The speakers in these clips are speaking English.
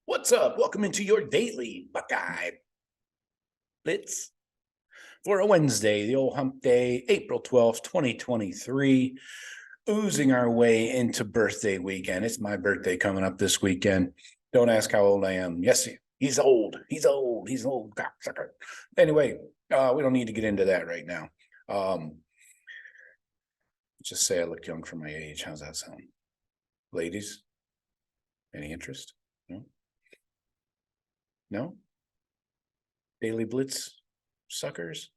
What's up? Welcome into your daily Buckeye Blitz for a Wednesday, the old hump day, April 12th, 2023. Oozing our way into birthday weekend. It's my birthday coming up this weekend. Don't ask how old I am. Yes, he's old. He's old. He's an old cocksucker. Anyway, we don't need to get into that right now. Just say I look young for my age. How's that sound? Ladies, any interest? No? No? Daily Blitz suckers?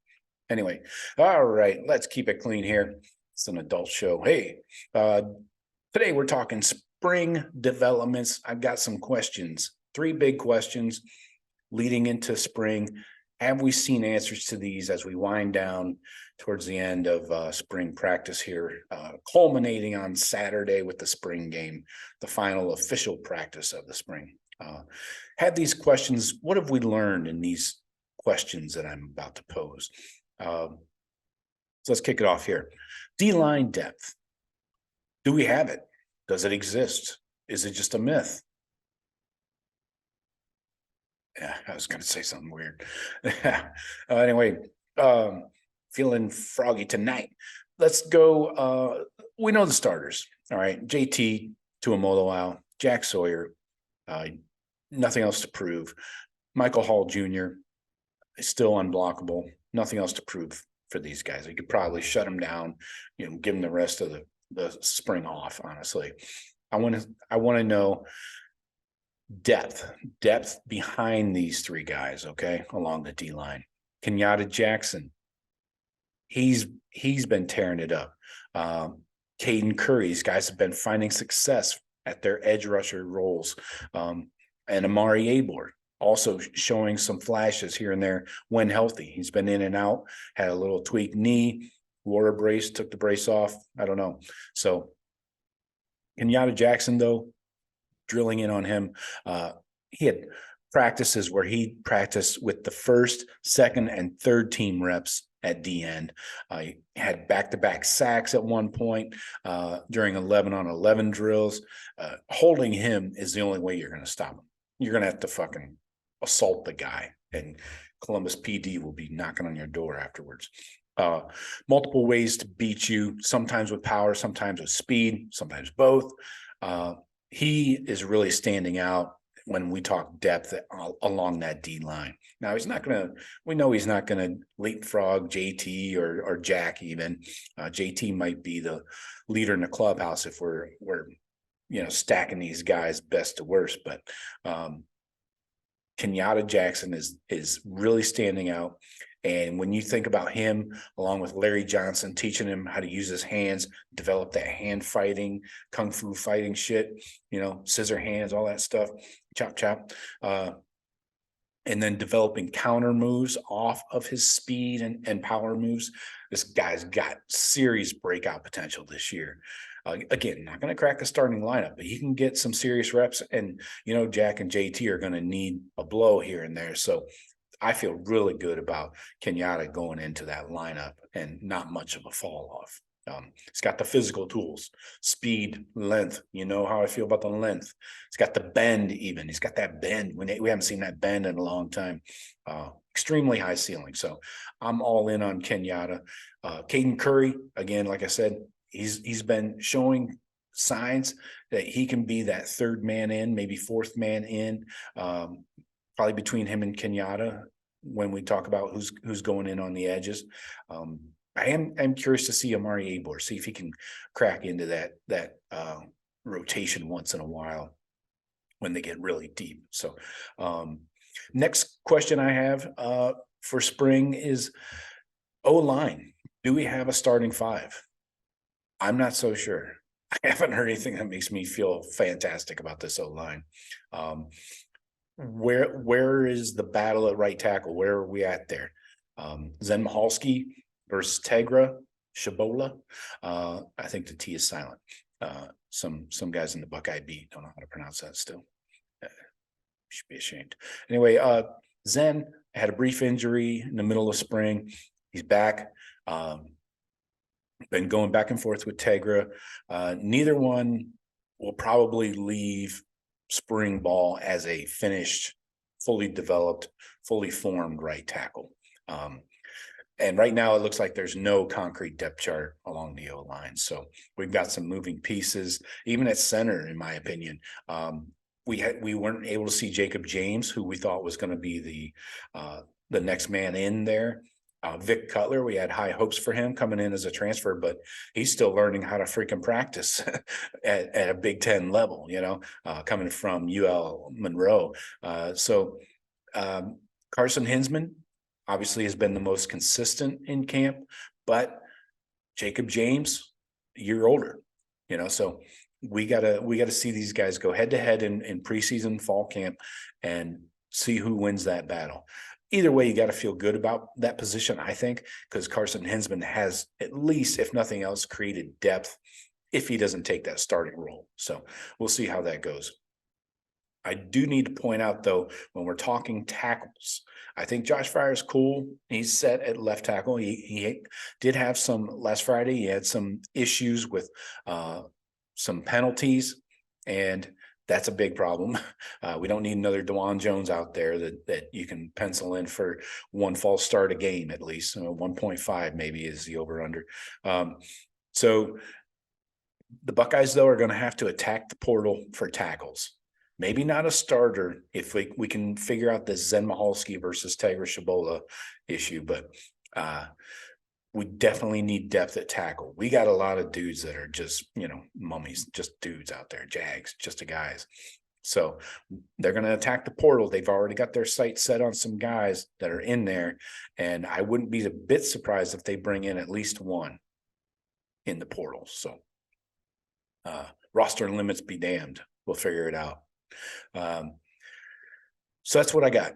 Anyway, all right, let's keep it clean here. It's an adult show. Hey, today we're talking spring developments. I've got some questions, 3 big questions leading into spring. Have we seen answers to these as we wind down towards the end of spring practice here, culminating on Saturday with the spring game, the final official practice of the spring? Had these questions, what have we learned in these questions that I'm about to pose? So let's kick it off here. D-line depth. Do we have it? Does it exist? Is it just a myth? Yeah, I was going to say something weird. Anyway, feeling froggy tonight. Let's go. We know the starters. All right. JT Tuimoloau, Jack Sawyer, nothing else to prove. Michael Hall Jr. is still unblockable. Nothing else to prove for these guys. You could probably shut them down, give them the rest of the spring off, honestly. I want to know depth behind these 3 guys, okay, along the D-line. Kenyatta Jackson, he's been tearing it up. Caden Curry, these guys have been finding success at their edge rusher roles. And Amari Abor, also showing some flashes here and there when healthy. He's been in and out, had a little tweaked knee, wore a brace, took the brace off. I don't know. So Kenyatta Jackson, though, drilling in on him. He had practices where he practiced with the first, second, and third team reps at D end. He had back-to-back sacks at one point during 11-on-11 drills. Holding him is the only way you're going to stop him. You're going to have to fucking assault the guy, and Columbus PD will be knocking on your door afterwards. Multiple ways to beat you, sometimes with power, sometimes with speed, sometimes both. He is really standing out when we talk depth along that D line. Now we know he's not going to leapfrog JT or Jack even. JT might be the leader in the clubhouse if we're stacking these guys best to worst, but Kenyatta Jackson is really standing out. And when you think about him, along with Larry Johnson, teaching him how to use his hands, develop that hand fighting, kung fu fighting shit, scissor hands, all that stuff, chop, chop. And then developing counter moves off of his speed and power moves. This guy's got serious breakout potential this year. Again, not going to crack the starting lineup, but he can get some serious reps. And, Jack and JT are going to need a blow here and there. So I feel really good about Kenyatta going into that lineup and not much of a fall off. He's got the physical tools, speed, length. You know how I feel about the length. He's got the bend even. He's got that bend. We haven't seen that bend in a long time. Extremely high ceiling. So I'm all in on Kenyatta. Caden Curry, again, like I said, he's been showing signs that he can be that 3rd man in, maybe 4th man in, probably between him and Kenyatta when we talk about who's going in on the edges. I'm curious to see Amari Abor, see if he can crack into that rotation once in a while when they get really deep. So next question I have for spring is O-line. Do we have a starting 5? I'm not so sure. I haven't heard anything that makes me feel fantastic about this O-line. Where is the battle at right tackle? Where are we at there? Zen Mahalski versus Tegra Shabola. I think the T is silent. Some guys in the Buckeye beat don't know how to pronounce that still. Should be ashamed. Anyway, Zen had a brief injury in the middle of spring. He's back. Been going back and forth with Tegra. Neither one will probably leave spring ball as a finished, fully developed, fully formed right tackle. And right now it looks like there's no concrete depth chart along the O-line. So we've got some moving pieces, even at center, in my opinion. We weren't able to see Jacob James, who we thought was going to be the next man in there. Vic Cutler, we had high hopes for him coming in as a transfer, but he's still learning how to freaking practice at a Big Ten level, coming from UL Monroe. Carson Hinsman obviously has been the most consistent in camp, but Jacob James, a year older, so we gotta see these guys go head to head in preseason fall camp and see who wins that battle. Either way, you got to feel good about that position, I think, because Carson Hinsman has, at least, if nothing else, created depth if he doesn't take that starting role. So we'll see how that goes. I do need to point out, though, when we're talking tackles, I think Josh Fryer is cool. He's set at left tackle. He did have some last Friday. He had some issues with some penalties, and that's a big problem. We don't need another DeJuan Jones out there that you can pencil in for one false start a game at least. 1.5 maybe is the over-under. So the Buckeyes, though, are going to have to attack the portal for tackles. Maybe not a starter if we can figure out this Zen Mahalski versus Tiger Shabola issue, but we definitely need depth at tackle. We got a lot of dudes that are just, mummies, just dudes out there, jags, just guys. So they're going to attack the portal. They've already got their sights set on some guys that are in there, and I wouldn't be a bit surprised if they bring in at least one in the portal. So roster limits be damned. We'll figure it out. So that's what I got.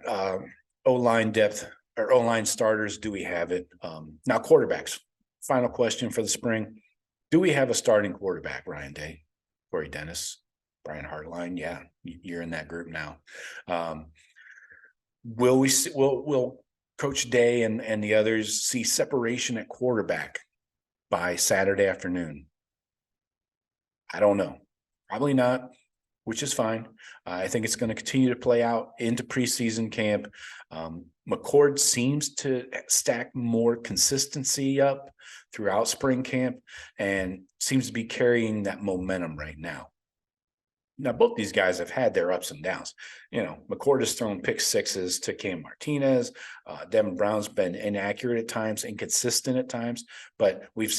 O-line depth or O-line starters. Do we have it? Now quarterbacks. Final question for the spring. Do we have a starting quarterback? Ryan Day, Corey Dennis, Brian Hartline. Yeah, you're in that group now. Will Coach Day and the others see separation at quarterback by Saturday afternoon? I don't know. Probably not, which is fine. I think it's going to continue to play out into preseason camp. McCord seems to stack more consistency up throughout spring camp and seems to be carrying that momentum right now. Now, both these guys have had their ups and downs. McCord has thrown pick sixes to Cam Martinez. Devin Brown's been inaccurate at times, inconsistent at times, but we've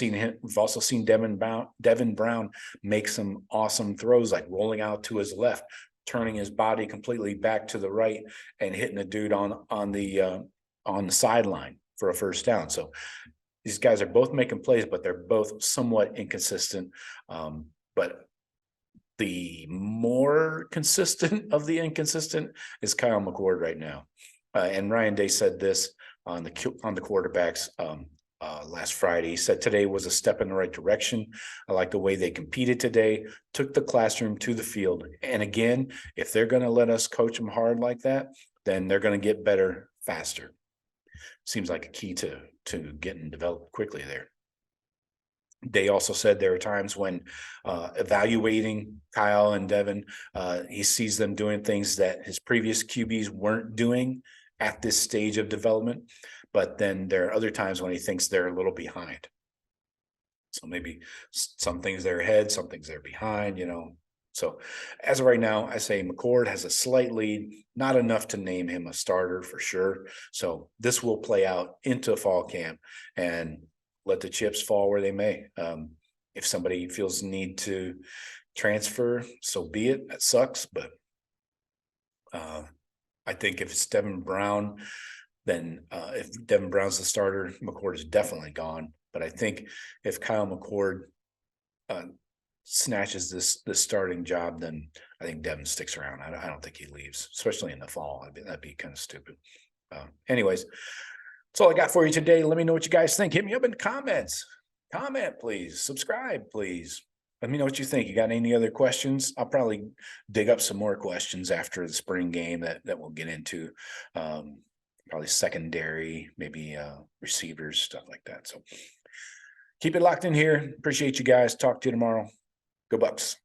also seen Devin Brown make some awesome throws, like rolling out to his left, turning his body completely back to the right and hitting a dude on the sideline for a first down. So these guys are both making plays, but they're both somewhat inconsistent. But the more consistent of the inconsistent is Kyle McCord right now. And Ryan Day said this on the quarterbacks last Friday. He said today was a step in the right direction. I like the way they competed today, took the classroom to the field. And again, if they're going to let us coach them hard like that, then they're going to get better faster. Seems like a key to getting developed quickly there. They also said there are times when evaluating Kyle and Devin, he sees them doing things that his previous QBs weren't doing at this stage of development. But then there are other times when he thinks they're a little behind. So maybe some things they're ahead, some things they're behind, So as of right now, I say McCord has a slight lead, not enough to name him a starter for sure. So this will play out into fall camp and let the chips fall where they may. If somebody feels the need to transfer, so be it. That sucks, but I think if it's Devin Brown, then if Devin Brown's the starter, McCord is definitely gone. But I think if Kyle McCord snatches this starting job, then I think Devin sticks around. I don't think he leaves, especially in the fall. That'd be kind of stupid. Anyways, that's all I got for you today. Let me know what you guys think. Hit me up in the comments. Comment, please. Subscribe, please. Let me know what you think. You got any other questions? I'll probably dig up some more questions after the spring game that we'll get into. Probably secondary, maybe receivers, stuff like that. So keep it locked in here. Appreciate you guys. Talk to you tomorrow. Go Bucks.